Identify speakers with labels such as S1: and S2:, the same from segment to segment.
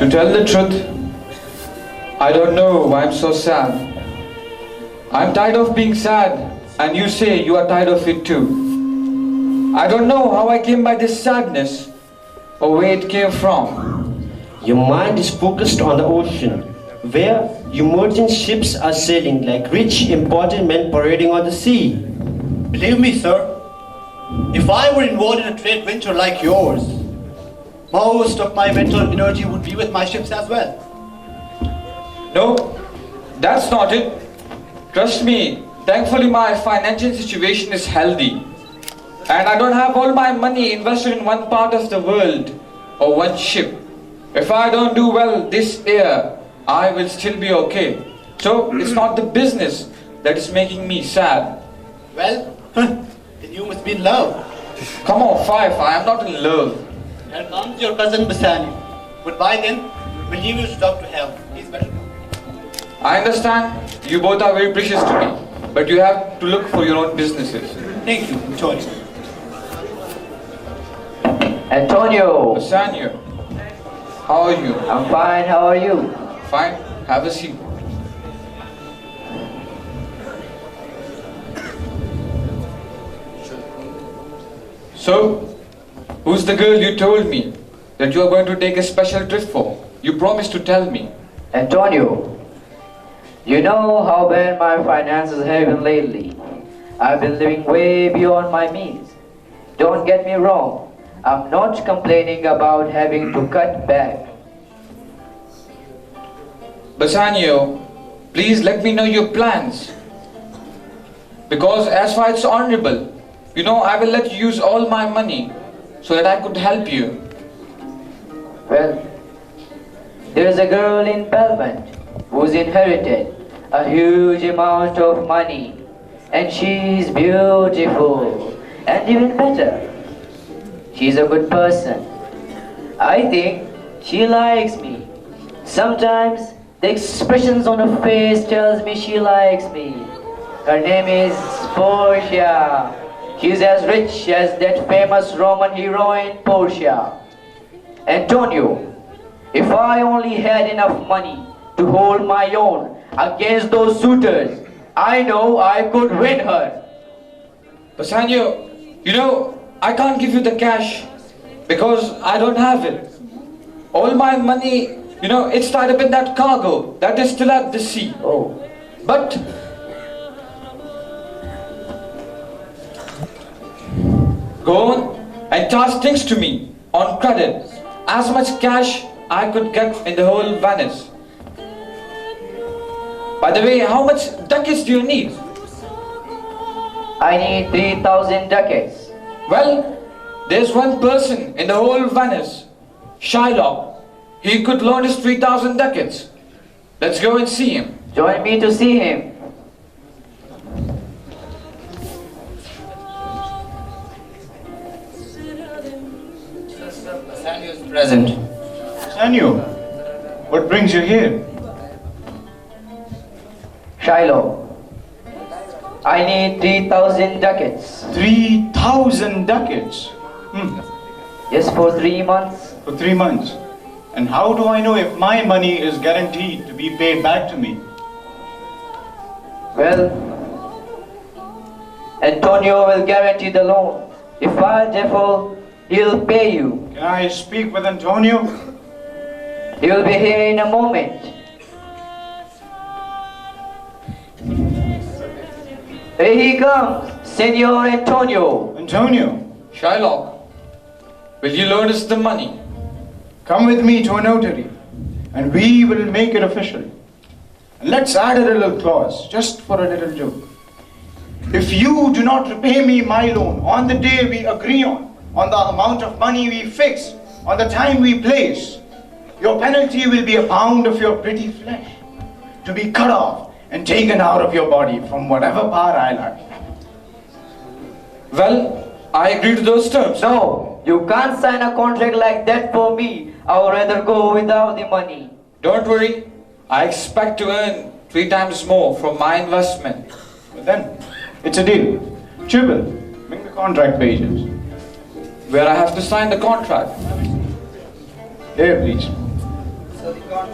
S1: To tell the truth, I don't know why I'm so sad. I'm tired of being sad, and you say you are tired of it too. I don't know how I came by this sadness, or where it came from.
S2: Your mind is focused on the ocean, where your merchant ships are sailing like rich, important men parading on the sea.
S3: Believe me, sir, if I were involved in a trade venture like yours, most of my mental energy would be with my ships as well.
S1: No, that's not it. Trust me, thankfully my financial situation is healthy. And I don't have all my money invested in one part of the world or one ship. If I don't do well this year, I will still be okay. So it's not the business that is making me sad.
S3: Well, then you must be in love.
S1: Come on, Fife, I am not in love.
S3: Here comes your cousin Basani. Goodbye then. We'll leave you to talk to him. He's better.
S1: I understand you both are very precious to me, but you have to look for your own businesses.
S3: Thank you, Antonio.
S4: Antonio!
S1: Bassanio, how are you?
S4: I'm fine, how are you?
S1: Fine, have a seat. So, who's the girl you told me that you are going to take a special trip for? You promised to tell me.
S4: Antonio, you know how bad my finances have been lately. I've been living way beyond my means. Don't get me wrong, I'm not complaining about having to cut back.
S1: Bassanio, please let me know your plans. Because as far as it's honorable, you know, I will let you use all my money so that I could help you.
S4: Well, there's a girl in Belmont who's inherited a huge amount of money, and she's beautiful, and even better, she's a good person. I think she likes me. Sometimes the expressions on her face tells me she likes me. Her name is Portia. She's as rich as that famous Roman heroine Portia. Antonio, if I only had enough money to hold my own against those suitors, I know I could win her.
S1: Bassanio, you know, I can't give you the cash because I don't have it. All my money, you know, it's tied up in that cargo that is still at the sea.
S4: Oh.
S1: But go on and charge things to me on credit. As much cash I could get in the whole Venice. By the way, how much ducats do you need?
S4: I need 3,000 ducats.
S1: Well, there's one person in the whole Venice, Shylock. He could loan us 3,000 ducats. Let's go and see him.
S4: Join me to see him.
S3: Bassanio is present.
S5: Bassanio, what brings you here?
S4: Shiloh, I need 3,000 ducats.
S5: 3,000 ducats?
S4: Yes, for 3 months.
S5: For 3 months. And how do I know if my money is guaranteed to be paid back to me?
S4: Well, Antonio will guarantee the loan. If I default, he'll pay you.
S5: Can I speak with Antonio?
S4: He'll be here in a moment. Here he comes, Senor Antonio.
S5: Antonio,
S1: Shylock, will you loan us the money?
S5: come with me to a notary and we will make it official. And let's add a little clause, just for a little joke. If you do not repay me my loan on the day we agree on the amount of money we fix, on the time we place, your penalty will be a pound of your pretty flesh to be cut off and taken out of your body from whatever part I like.
S1: Well, I agree to those terms.
S4: No, you can't sign a contract like that for me. I would rather go without the money.
S1: Don't worry, I expect to earn 3 times more from my investment.
S5: But then, it's a deal. Chibble, bring the contract pages.
S1: Where I have to sign the contract.
S5: Here, please. Well,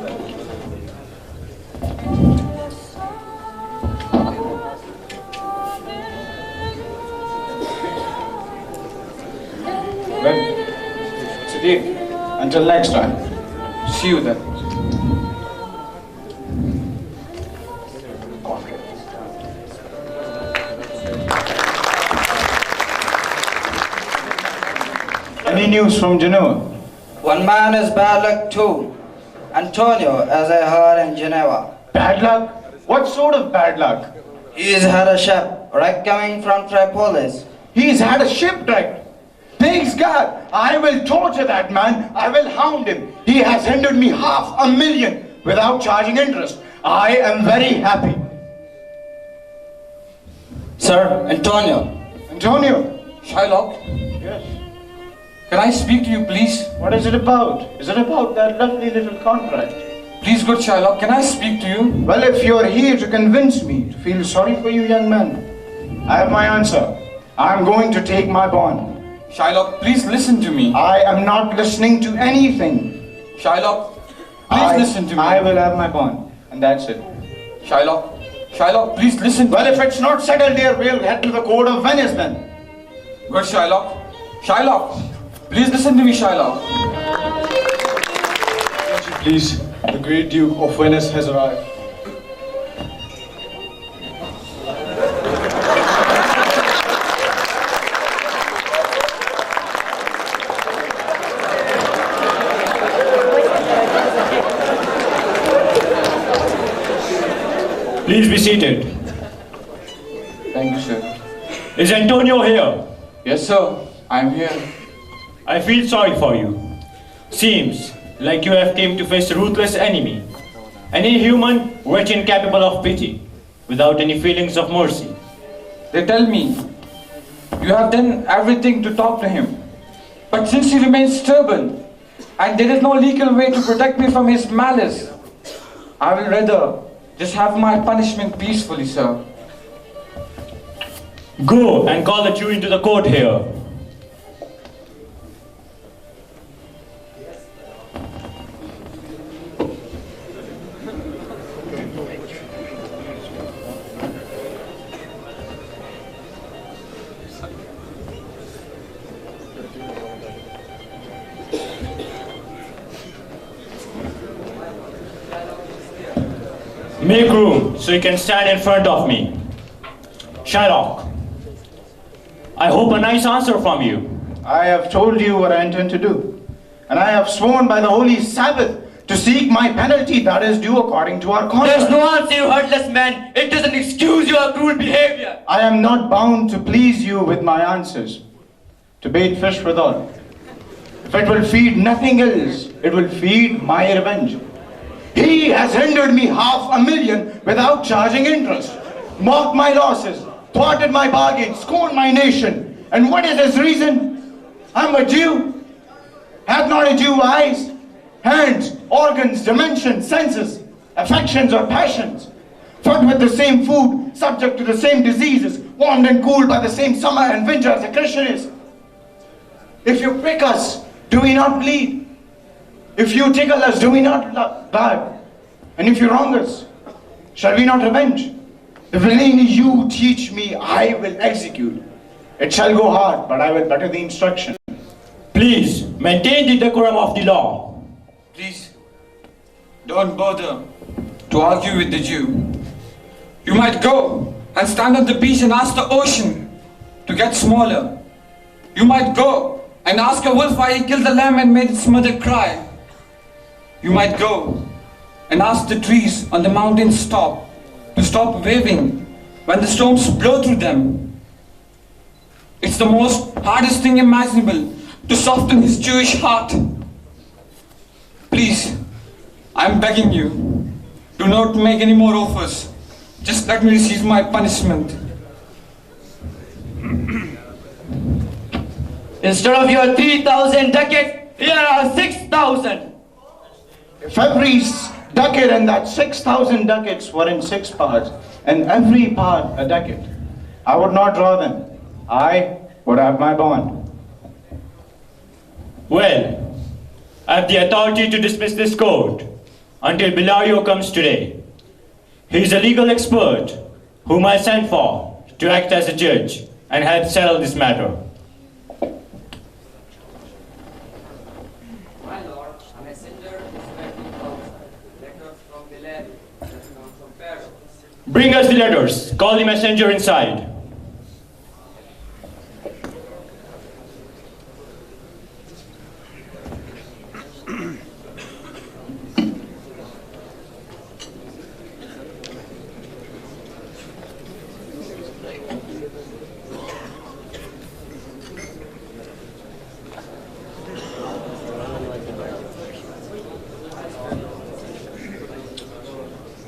S5: Siddiq, until next time.
S1: See you then.
S5: Any news from Genoa?
S6: One man is bad luck too. Antonio, as I heard in Geneva.
S5: Bad luck? What sort of bad luck?
S6: He's had a shipwreck coming from Tripolis.
S5: He's had a shipwreck. Thanks God, I will torture that man. I will hound him. He has hindered me $500,000 without charging interest. I am very happy.
S6: Sir, Antonio.
S5: Antonio?
S1: Shylock,
S5: Yes.
S1: can I speak to you, please?
S5: What is it about? Is it about that lovely little contract?
S1: Please, good Shylock, can I speak to you?
S5: Well, if you're here to convince me to feel sorry for you, young man, I have my answer. I'm going to take my bond.
S1: Shylock, please listen to me.
S5: I am not listening to anything.
S1: Shylock, please listen to me.
S5: I will have my bond, and that's it.
S1: Shylock, please listen to
S5: Well,
S1: me.
S5: if it's not settled here, we'll head to the court of Venice then.
S1: Good Shylock, please listen to me, Shylock.
S7: Please, the great Duke of Venice has arrived.
S8: Please be seated.
S1: Thank you, sir.
S8: Is Antonio here?
S1: Yes, sir, I'm here.
S8: I feel sorry for you. Seems like you have came to face a ruthless enemy. An inhuman, wretch incapable of pity, without any feelings of mercy.
S1: They tell me you have done everything to talk to him. But since he remains stubborn, and there is no legal way to protect me from his malice, I will rather just have my punishment peacefully, sir.
S8: Go and call the Jew into the court here. Make room so you can stand in front of me. Shylock, I hope a nice answer from you.
S5: I have told you what I intend to do. And I have sworn by the holy Sabbath to seek my penalty that is due according to our contract.
S6: There's no answer, you heartless man. It doesn't excuse your cruel behavior.
S5: I am not bound to please you with my answers. To bait fish withal. If it will feed nothing else, it will feed my revenge. He has hindered me $500,000 without charging interest, mocked my losses, thwarted my bargains, scorned my nation. And what is his reason? I'm a Jew. Hath not a Jew eyes, hands, organs, dimensions, senses, affections or passions? Fed with the same food, subject to the same diseases, warmed and cooled by the same summer and winter as a Christian is. If you prick us, do we not bleed? If you tickle us, do we not gag? And if you wrong us, shall we not revenge? The villainy you teach me, I will execute. It shall go hard, but I will better the instruction.
S8: Please, maintain the decorum of the law.
S1: Please, don't bother to argue with the Jew. You might go and stand on the beach and ask the ocean to get smaller. You might go and ask a wolf why he killed the lamb and made its mother cry. You might go and ask the trees on the mountains to stop waving when the storms blow through them. It's the most hardest thing imaginable to soften his Jewish heart. Please, I'm begging you, do not make any more offers. Just let me receive my punishment.
S6: Instead of your 3,000 ducats, here are 6,000.
S5: If every ducat and that 6,000 ducats were in 6 parts, and every part a ducat, I would not draw them. I would have my bond.
S8: Well, I have the authority to dismiss this court. until Bilario comes today. He is a legal expert whom I sent for to act as a judge and help settle this matter.
S9: My lord, a messenger is waiting outside. Letters from Bilario, letters from Petaro.
S8: Bring us the letters. Call the messenger inside.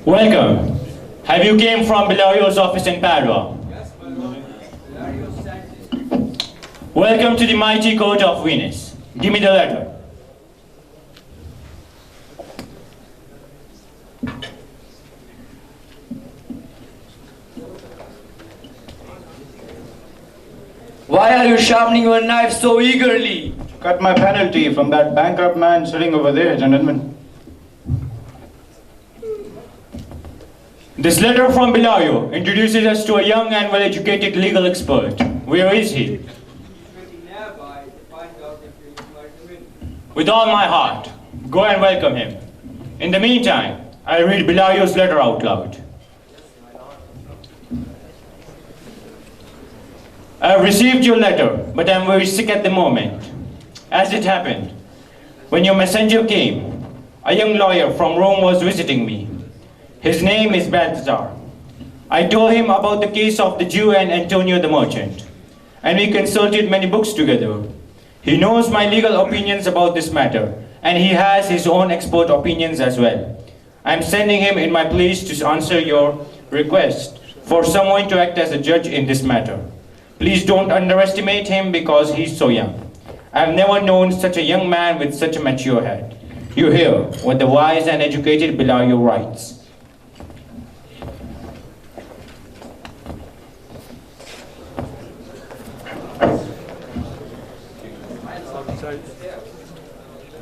S8: Welcome. Have you came from Bilario's office in Padua?
S9: Yes, my lord. Bilario sent this.
S8: Welcome to the mighty court of Venice. Give me the letter.
S6: Why are you sharpening your knife so eagerly?
S5: Cut my penalty from that bankrupt man sitting over there, gentlemen.
S8: This letter from Bilario introduces us to a young and well-educated legal expert. Where is he?
S9: He's waiting nearby to find out if he is my twin.
S8: With all my heart, go and welcome him. In the meantime, I'll read Bilario's letter out loud. I have received your letter, but I'm very sick at the moment. As it happened, when your messenger came, a young lawyer from Rome was visiting me. His name is Balthazar. I told him about the case of the Jew and Antonio the merchant, and we consulted many books together. He knows my legal opinions about this matter, and he has his own expert opinions as well. I'm sending him in my place to answer your request for someone to act as a judge in this matter. Please don't underestimate him because he's so young. I've never known such a young man with such a mature head. You hear what the wise and educated Bilario writes.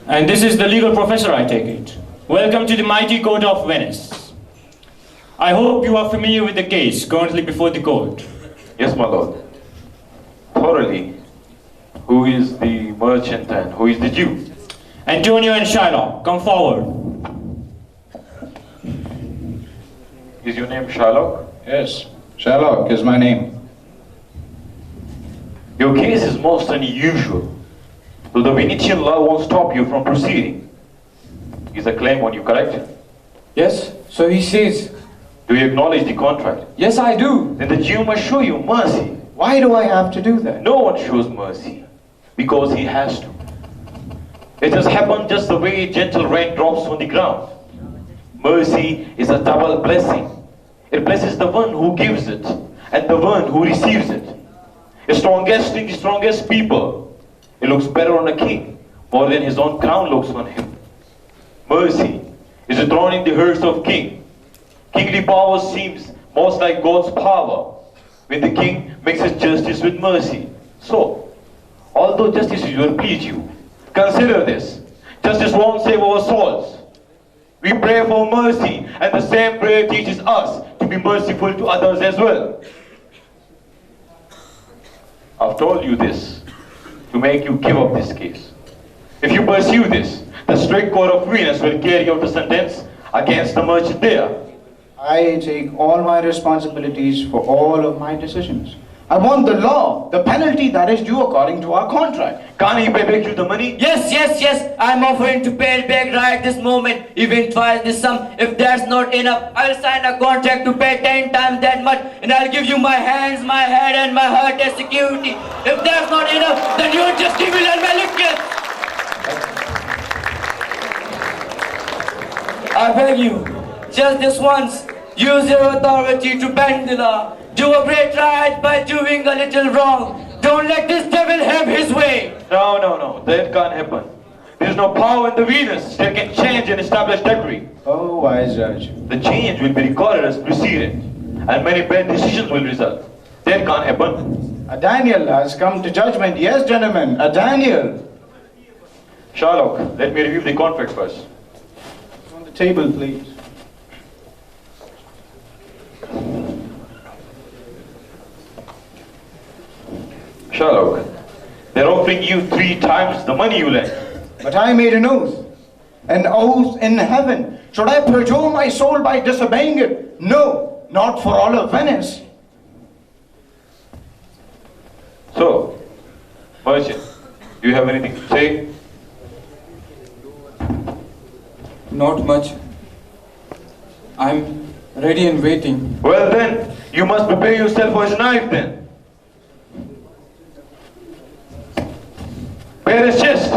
S8: And this is the legal professor, I take it. Welcome to the mighty court of Venice. I hope you are familiar with the case currently before the court.
S10: Yes, my lord. Thoroughly. Who is the merchant and who is the Jew?
S8: Antonio and Shylock, come forward.
S10: Is your name Shylock?
S5: Yes, Shylock is my name.
S10: Your case is most unusual. Though the Venetian law won't stop you from proceeding. Is a claim on you, correct?
S1: Yes, so he says.
S10: Do you acknowledge the contract?
S1: Yes, I do.
S10: Then the Jew must show you mercy.
S5: Why do I have to do that?
S10: No one shows mercy because he has to. It has happened just the way gentle rain drops on the ground. Mercy is a double blessing. It blesses the one who gives it and the one who receives it. The strongest in the strongest people. It looks better on a king more than his own crown looks on him. Mercy is a thorn in the hearts of king. Kingly power seems most like God's power when the king mixes justice with mercy. So, although justice will please you, consider this. Justice won't save our souls. We pray for mercy, and the same prayer teaches us to be merciful to others as well. I've told you this to make you give up this case. If you pursue this, the strict court of Venus will carry out a sentence against the merchant there.
S5: I take all my responsibilities for all of my decisions. I want the law, the penalty that is due according to our contract.
S10: Can't he pay back you the money?
S6: Yes. I'm offering to pay it back right this moment, even twice this sum. If that's not enough, I'll sign a contract to pay 10 times that much, and I'll give you my hands, my head, and my heart as security. If that's not enough, then you're just evil and malicious. I beg you, just this once, use your authority to bend the law. Do a great right by doing a little wrong. Don't let this devil have his way.
S10: No, that can't happen. There's no power in the Venus that can change an established decree.
S5: Oh, wise judge.
S10: The change will be recorded as precedent, and many bad decisions will result. That can't happen.
S5: A Daniel has come to judgment. Yes, gentlemen, a Daniel.
S10: Shylock, let me review the contract first.
S5: On the Table, please.
S10: Sherlock, they're offering you 3 times the money you lent.
S5: But I made an oath. An oath in heaven. Should I perjure my soul by disobeying it? No, not for all of Venice.
S10: So, merchant, do you have anything to say?
S1: Not much. I'm ready and waiting.
S10: Well then, you must prepare yourself for his knife then. Bare his chest.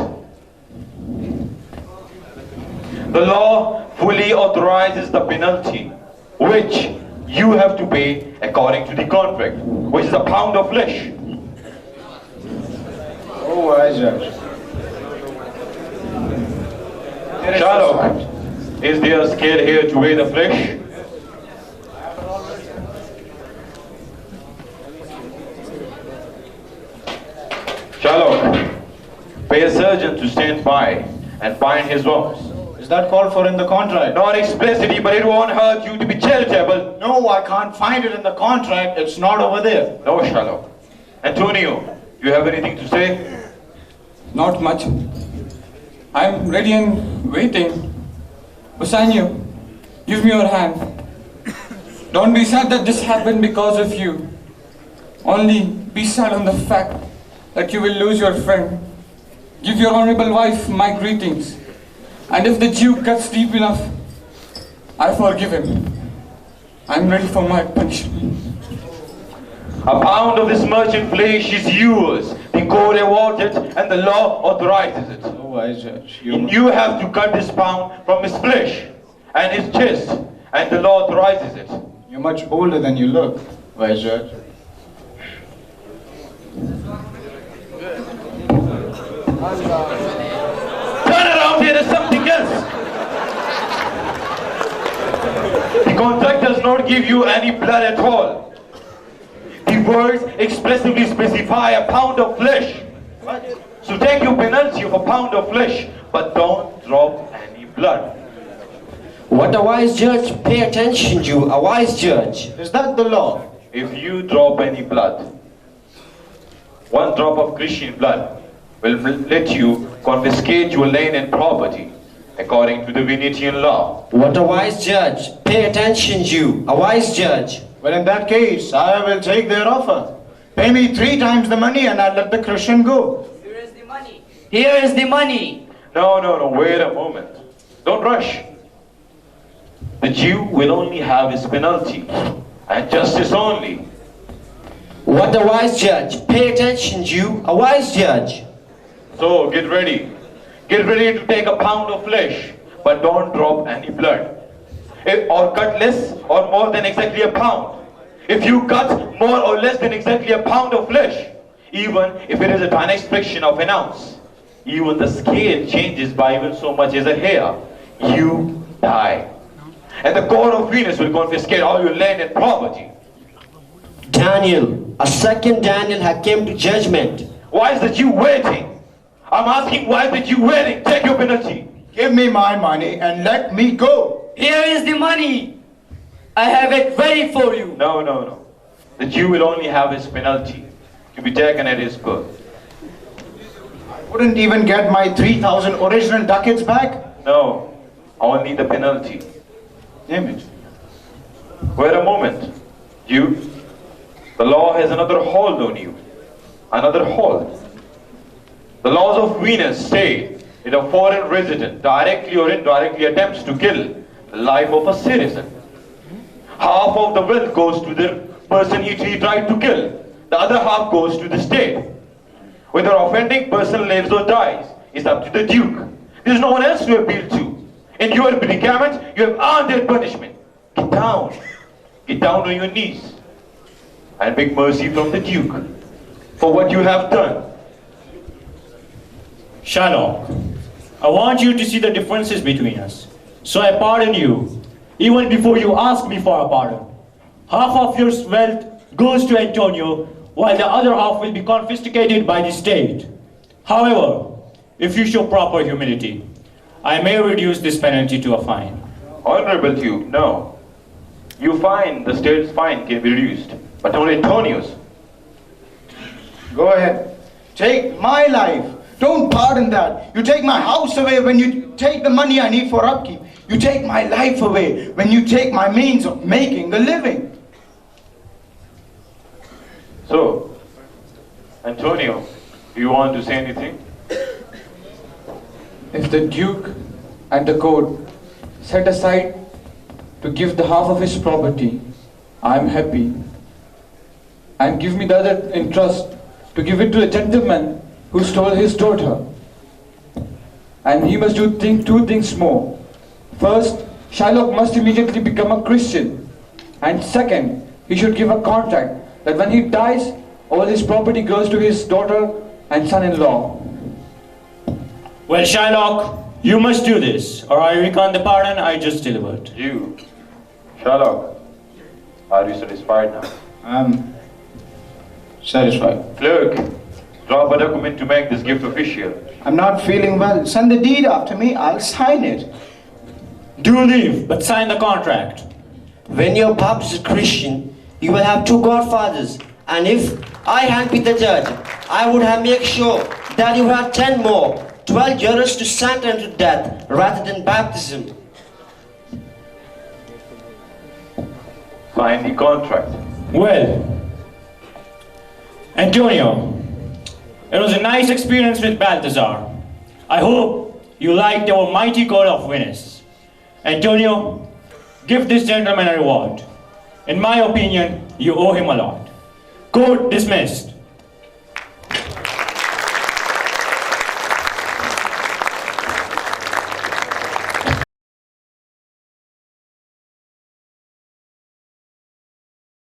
S10: The law fully authorizes the penalty, which you have to pay according to the contract, which is a pound of flesh.
S5: Oh, I judge.
S10: Sherlock, is there a scale here to weigh the flesh? Sherlock, pay a surgeon to stand by and bind his wounds.
S5: Is that called for in the contract?
S10: Not explicitly, but it won't hurt you to be charitable.
S5: No, I can't find it in the contract. It's not over there.
S10: No, Sherlock. Antonio, you have anything to say?
S1: Not much. I'm ready and waiting. Bassanio, give me your hand. Don't be sad that this happened because of you. Only be sad on the fact that you will lose your friend. Give your honorable wife my greetings. And if the Jew cuts deep enough, I forgive him. I'm ready for my punishment.
S10: A pound of this merchant flesh is yours. The court awards it and the law authorizes it.
S5: Oh, I judge.
S10: You have to cut this pound from his flesh and his chest, and the law authorizes it.
S5: You're much older than you look, Vice Judge.
S10: Turn around here, there's something else. The contract does not give you any blood at all. The words expressively specify a pound of flesh. So take your penalty of a pound of flesh, but don't drop any blood.
S2: What a wise judge, pay attention you, a wise judge.
S5: Is that the law?
S10: If you drop any blood, 1 drop of Christian blood will let you confiscate your land and property according to the Venetian law.
S2: What a wise judge, pay attention you, a wise judge.
S5: Well, in that case, I will take their offer. Pay me 3 times the money and I'll let the Christian go.
S6: Here is the money. Here is the money.
S10: No, wait a moment. Don't rush. The Jew will only have his penalty, and justice only.
S2: What a wise judge, pay attention you, a wise judge.
S10: So get ready. Get ready to take a pound of flesh, but don't drop any blood. Or cut less or more than exactly a pound. If you cut more or less than exactly a pound of flesh, even if it is a tiny fraction of an ounce, even the scale changes by even so much as a hair, you die. And the court of Venus will confiscate all your land and property.
S2: Daniel, a second Daniel had came to judgment.
S10: Why is the Jew waiting? I'm asking, why is the Jew waiting? Take your penalty.
S5: Give me my money and let me go.
S6: Here is the money. I have it ready for you.
S10: No. The Jew will only have his penalty to be taken at his birth.
S5: I wouldn't even get my 3,000 original ducats back.
S10: No, only the penalty.
S5: Damn it.
S10: Wait a moment. You, the law has another hold on you. Another hold. The laws of Venus say that a foreign resident directly or indirectly attempts to kill the life of a citizen, half of the wealth goes to the person he tried to kill. The other half goes to the state. Whether offending person lives or dies is up to the Duke. There is no one else to appeal to. In your predicament, you have earned that punishment. Get down. Get down on your knees and beg mercy from the Duke for what you have done.
S8: Sherlock, I want you to see the differences between us. So I pardon you, even before you ask me for a pardon. Half of your wealth goes to Antonio, while the other half will be confiscated by the state. However, if you show proper humility, I may reduce this penalty to a fine.
S10: honorable to you, no. You find the state's fine can be reduced, but not Antonio's.
S5: Go ahead. Take my life. Don't pardon that. You take my house away when you take the money I need for upkeep. You take my life away when you take my means of making a living.
S10: So, Antonio, do you want to say anything?
S1: If the Duke and the court set aside to give the half of his property, I am happy. And give me the other in trust to give it to the gentleman who stole his daughter. And he must do two things more. First, Shylock must immediately become a Christian. And second, he should give a contract that when he dies, all his property goes to his daughter and son-in-law.
S8: Well, Shylock, you must do this, or I recant the pardon I just delivered.
S10: You, Shylock, are you satisfied now?
S5: I'm satisfied.
S10: Clerk, drop a document to make this gift official.
S5: I'm not feeling well. Send the deed after me. I'll sign it.
S8: Do leave, but sign the contract.
S2: When your pap is a Christian, you will have 2 godfathers. And if I had been the judge, I would have made sure that you have 10 more, 12 jurors to sentence to death rather than baptism.
S10: Sign the contract.
S8: Well, Antonio, it was a nice experience with Balthazar. I hope you liked our mighty court of Venice. Antonio, give this gentleman a reward. In my opinion, you owe him a lot. Court dismissed.